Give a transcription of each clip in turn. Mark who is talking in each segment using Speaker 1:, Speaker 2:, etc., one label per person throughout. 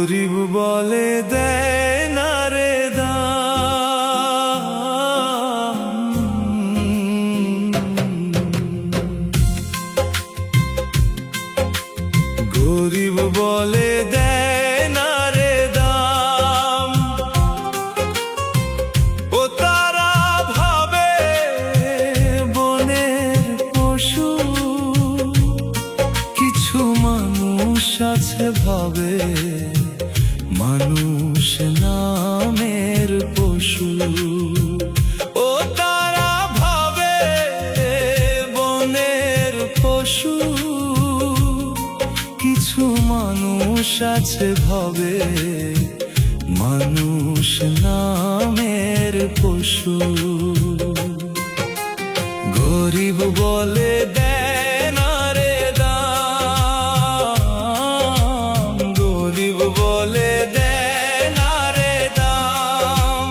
Speaker 1: গরিব বলে দেয় না রে দাম, গরিব বলে দেয় না রে দাম। ও তারা ভাবে বনের পশু, কিছু মানুষ আছে ভাবে মানুষ নামের পশু। ও তারা ভাবে বনের পশু, কিছু মানুষ আছে ভাবে মানুষ নামের পশু। গরিব বলে দেয় না রে দাম, গরিব বলে দেয় না রে দাম।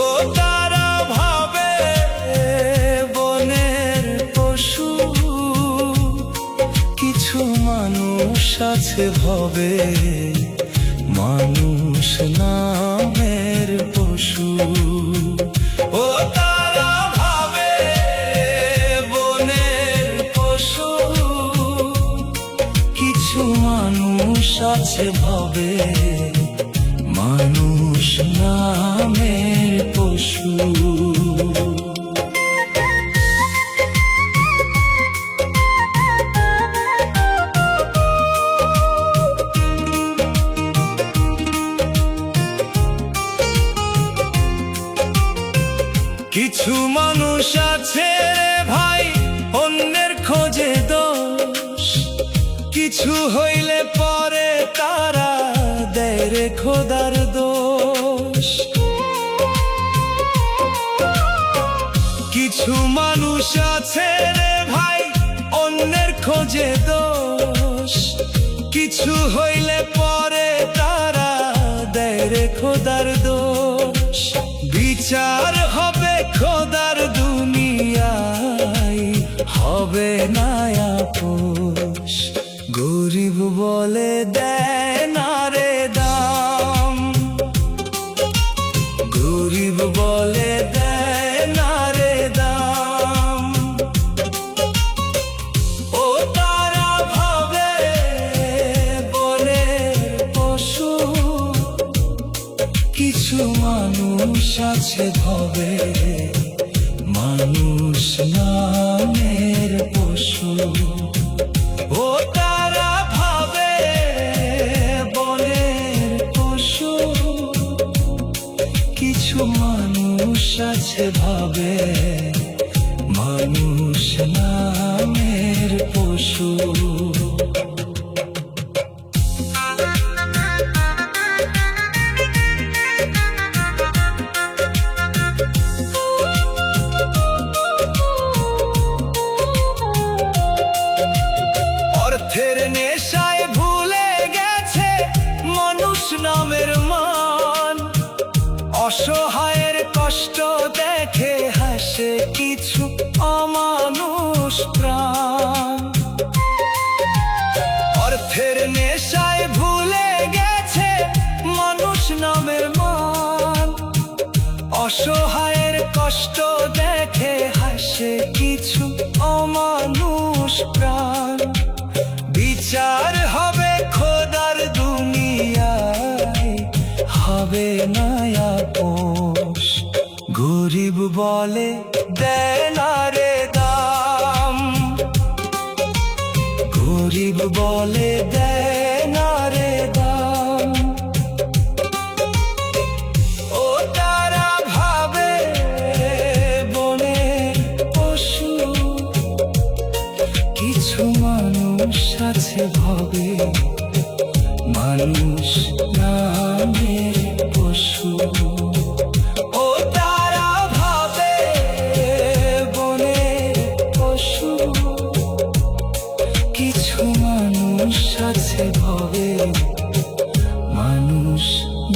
Speaker 1: ও তারা ভাবে বনের পশু, কিছু মানুষ আছে ভাবে মানুষ নামের পশু। ও তারা ভাবে বনের পশু, কিছু মানুষ আছে ভাবে মানুষ নামের পশু। কিছু মানুষ আছে রে ভাই অন্যের খোঁজে দোষ, কিছু হইলে পরে তারা দেয় রে খোদার দোষ। কিছু মানুষ আছে রে ভাই অন্যের খোঁজে দোষ, কিছু হইলে পরে তারা দেয় রে খোদার দোষ। বিচার হবে খোদার দুনিয়ায়, হবে না আপোষ। গরিব বলে দেয় না রে দাম, গরিব বলে দেয় না রে দাম। ও তারা ভাবে বনের পশু, কিছু মানুষ আছে ভাবে মানুষ নামের পশু। ও তারা ভাবে বনের পশু, কিছু মানুষ আছে ভাবে মানুষ নামের পশু। অর্থের নেশায় ভুলে গেছে মানুষ নামের মান, অসহায়ের কষ্ট দেখে হাসে কিছু অমানুষ প্রাণ। অর্থের নেশায় ভুলে গেছে মানুষ নামের মান, অসহায়ের কষ্ট দেখে হাসে কিছু অমানুষ প্রাণ। বিচার হবে খোদার দুনিয়ায়, হবে না আপোষ। গরিব বলে দেয় না রে দাম, গরিব বলে দেয় না রে দাম। ও তারা ভাবে বনের পশু, কিছু মানুষ আছে ভাবে মানুষ নামের পশু। ও তারা ভাবে বনের পশু, কিছু মানুষ আছে ভাবে মানুষ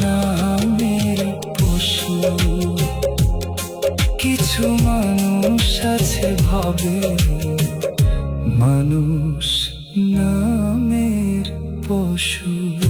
Speaker 1: নামের পশু। কিছু মানুষ আছে ভাবে মানুষ নামের পশু